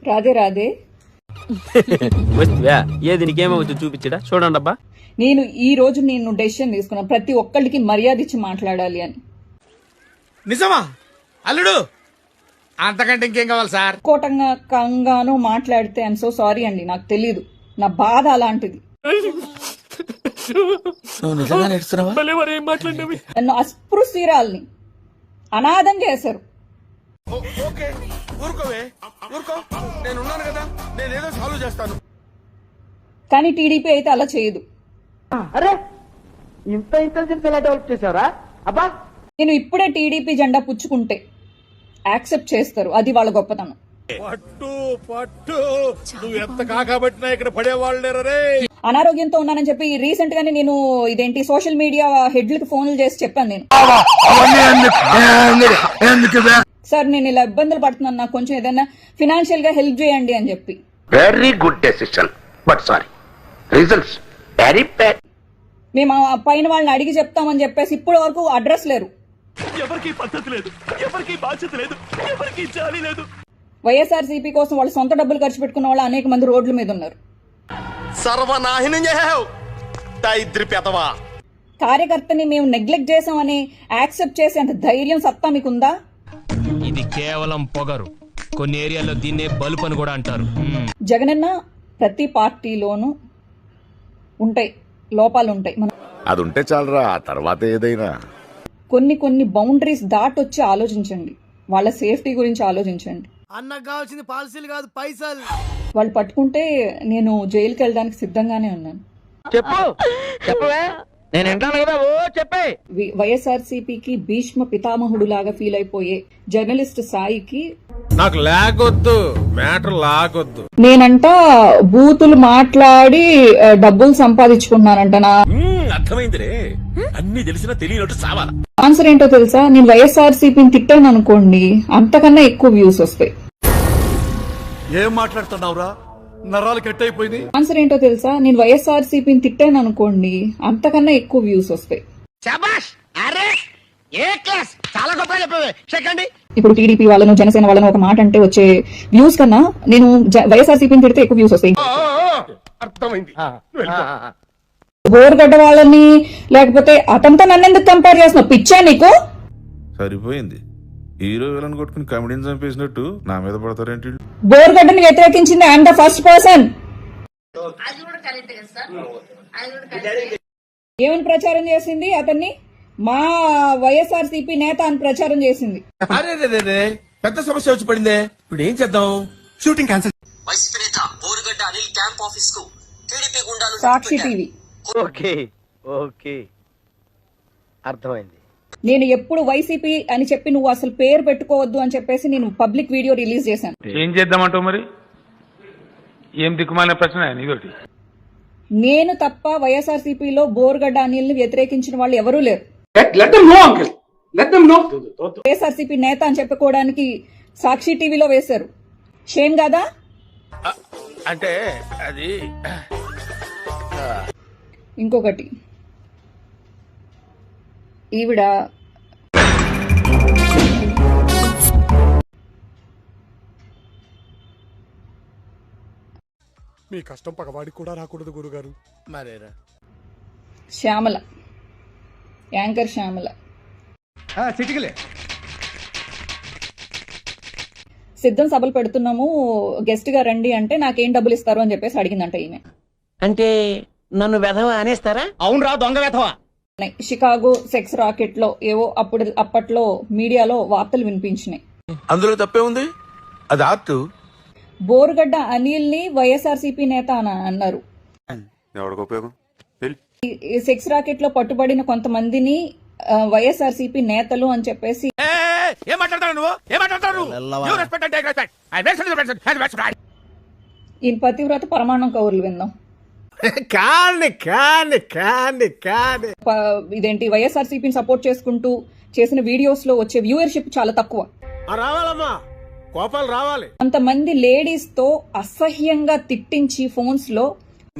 రాధే రాధే. వస్తువా ఏది నీకేమో చూపించడా చూడండి అబ్బా. ఈ రోజు నేను డెసిషన్ తీసుకున్నాను, ప్రతి ఒక్కళ్ళకి మర్యాద ఇచ్చి మాట్లాడాలి అని. నిజమా అల్లుడు? అంతకంటే ఇంకేం కావాలి సార్? కోటంగా కంగాను మాట్లాడితే ఐఎమ్ సో సారీ అండి, నాకు తెలీదు, నా బాధ అలాంటిది. నన్ను అస్పృశ్యురాల్ని అనాథం చేశారు. కానీ టీడీపీ అయితే అలా చేయదు. నేను ఇప్పుడే టీడీపీ జెండా పుచ్చుకుంటే యాక్సెప్ట్ చేస్తారు, అది వాళ్ళ గొప్పతనం. అనారోగ్యంతో ఉన్నానని చెప్పి రీసెంట్ గానే నేను ఇదేంటి సోషల్ మీడియా హెడ్లకు ఫోన్లు చేసి చెప్పాను నేను, సార్ నేను ఇలా ఇబ్బందులు పడుతున్నాను, నాకు కొంచెం ఏదైనా ఫినాన్షియల్ గా హెల్ప్ చేయండి అని చెప్పి. Very good decision but sorry results very bad. మేము పైన వాళ్ళని అడిగి చెప్తామని చెప్పేసి ఇప్పటి వరకు అడ్రస్ లేరు, ఎవరికి పద్ధతి లేదు, ఎవరికి బాధ్యత లేదు, ఎవరికి జాలి లేదు. వైఎస్ఆర్సీపీ కోసం వాళ్ళు సొంత డబ్బులు ఖర్చు పెట్టుకున్న వాళ్ళు అనేక మంది రోడ్ల మీద ఉన్నారు. సర్వనాశనం చేసావు దరిద్ర పెదవా. కార్యకర్తని మేము నెగ్లెక్ట్ చేసామని యాక్సెప్ట్ చేసే అంత ధైర్యం సత్తా మీకుందా? ఇది కేవలం పొగరు, కొన్ని ఏరియాలో దీన్నే బలుపు అని కూడా అంటారు. జగనన్న ప్రతి పార్టీలోనూ ఉంటాయి, లోపాలు ఉంటాయి. అది ఉంటే చాలరా, ఆ తర్వాత ఏదైనా. కొన్ని బౌండరీస్ దాటొచ్చి ఆలోచించండి, వాళ్ళ సేఫ్టీ గురించి ఆలోచించండి. అన్నకు కావాల్సింది పాలసీలు కాదు పైసలు. వాళ్ళు పట్టుకుంటే నేను జైలుకి వెళ్ళడానికి సిద్ధంగానే ఉన్నాను. చెప్పు చెప్పవే, నేను వింటాను కదా. ఓ చెప్పే. వైఎస్ఆర్సీపీకి భీష్మ పితామహుడు లాగా ఫీల్ అయిపోయే జర్నలిస్ట్ సాయికి నాకు లాగొద్దు, మ్యాటర్ లాగొద్దు. నేనంట బూతులు మాట్లాడి డబ్బులు సంపాదించుకున్నానంట. నా అర్థమైందిరే, అన్ని తెలిసినా తెలియనట్టు సావాలా. ఆన్సర్ ఏంటో తెలుసా? నేను వైఎస్ఆర్సీపీని తిట్టాను అనుకోండి, అంతకన్నా ఎక్కువ వ్యూస్ వస్తాయి. ఏం మాట్లాడుతున్నావురా, నరాలు కట్ అయిపోయింది. ఆన్సర్ ఏంటో తెలుసా? నేను వైఎస్ఆర్సీపీని తిట్టాను అనుకోండి, అంతకన్నా ఎక్కువ వ్యూస్ వస్తాయి. ఇప్పుడు టీడీపీ వాళ్ళను జనసేన వాళ్ళను ఒక మాట అంటే వచ్చే వ్యూస్ కన్నా నేను వైఎస్ఆర్సీపీని తిడితే ఎక్కువ వ్యూస్ వస్తాయి. బోర్గడ్డ వాళ్ళని లేకపోతే అతనితో నన్ను ఎందుకు కంపేర్ చేస్తున్నావు? పిచ్చా నీకు? సరిపోయింది, హీరో విలన్ కొట్టుకుని కమెడీని చంపేసినట్టు నా మీద పడతారేంటి? బోర్గడ్డని వ్యతిరేకించింది ఐఎమ్ ద ఫస్ట్ పర్సన్. ఏమని ప్రచారం చేసింది? అతన్ని మా వైఎస్ఆర్సీపీ నేత అని ప్రచారం చేసింది. అరే పెద్ద సమస్య వచ్చి పడిందే, ఇప్పుడు ఏం చేద్దాం? Shooting cancel. వైసీపీ నేత బోరుగడ్డ అనిల్ క్యాంప్ ఆఫీస్ కు టీడీపీ గుండాలు సాక్షి టీవీ. ఓకే ఓకే అర్థమైంది. నేను ఎప్పుడు వైసీపీ అని చెప్పి నువ్వు అసలు పేరు పెట్టుకోవద్దు అని చెప్పేసి నేను పబ్లిక్ వీడియో రిలీజ్ చేశాను. ఏం చేద్దామంటావు మరి? ఏం దిక్కుమాలిన ప్రశ్న ఇదొకటి. నేను తప్ప వైఎస్ఆర్సీపీలో బోర్గడ్డ అనిల్ ని వ్యతిరేకించిన వాళ్ళు ఎవరూ లేరు. వైఎస్ఆర్సీపీ నేత అని చెప్పుకోవడానికి సాక్షి టీవీలో వేశారు. షేమ్ కాదా? అంటే అది ఇంకొకటి, ఈవిడ మీ కష్టం పగవాడికి కూడా రాకూడదు గురుగారు. మరేరా శ్యామల, యాంకర్ శ్యామల సిద్ధం సభలు పెడుతున్నాము గెస్ట్ గా రండి అంటే నాకేం డబ్బులు ఇస్తారు అని చెప్పేసి అడిగిందంట ఈమె. అంటే నన్ను వెధవ అనేస్తారా? అవును రా, దొంగ వేతవా. షికాగో సెక్స్ రాకెట్ లో ఏవో అప్పట్లో మీడియాలో వార్తలు వినిపించినాయి. అందులో తప్పే ఉంది, అది ఆర్ట్. బోరుగడ్డ అనిల్ ని వైఎస్ఆర్సీపీ నేత అని అన్నారు. ఈ సెక్స్ రాకెట్ లో పట్టుబడిన కొంతమందిని వైఎస్ఆర్సీపీ నేతలు అని చెప్పేసి ఈ పతివ్రత ప్రమాణం కౌరులు విందాం. ఇదేంటి వైఎస్ఆర్సీపీని సపోర్ట్ చేసుకుంటూ చేసిన వీడియోస్ లో వచ్చే వ్యూవర్షిప్ చాలా తక్కువ. రావాలమ్మా, కోపాలు రావాలి. కొంతమంది లేడీస్ తో అసహ్యంగా తిట్టించి ఫోన్స్ లో.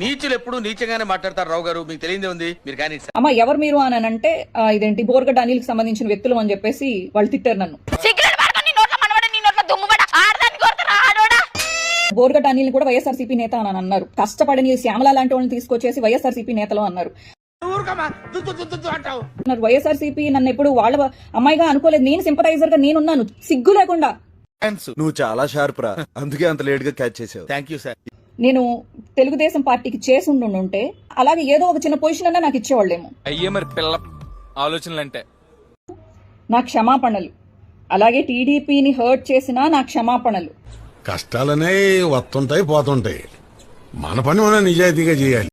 నీచులు ఎప్పుడు నీచంగానే మాట్లాడతారు రావు గారు, మీకు తెలియదే ఉంది. మీరు కానీ అమ్మ ఎవరు మీరు అని అంటే ఇదేంటి బోర్గడ్డ అనిల్ కి సంబంధించిన వ్యక్తులు అని చెప్పేసి వాళ్ళు తిట్టారు నన్ను. బోర్గడ్డ అనిల్ కూడా వైఎస్ఆర్సీపీ నేత అని అన్నారు. కష్టపడని శ్యామల లాంటి వాళ్ళని తీసుకొచ్చేసి వైఎస్ఆర్సీపీ నేతలు అన్నారు. వైఎస్ఆర్సీపీ నన్ను ఎప్పుడు వాళ్ళ అమ్మాయిగా అనుకోలేదు. నేను సింపథైజర్ గా నేనున్నాను, సిగ్గు లేకుండా. నువ్వు చాలా షార్ప్ రా, అందుకే అంత లేట్ గా క్యాచ్ చేసావు. Thank you sir. నేను తెలుగుదేశం పార్టీకి చేసి ఉంటే అలాగే ఏదో ఒక చిన్న పొజిషన్ అన్నా నాకు ఇచ్చేవాళ్ళేమో. అయ్యే మరి పిల్ల ఆలోచనలంటే నా క్షమాపణలు. అలాగే టీడీపీని హర్ట్ చేసినా నా క్షమాపణలు. కష్టాలనే వస్తుంటాయి పోతుంటాయి, మన పని మనం నిజాయితీగా చేయాలి.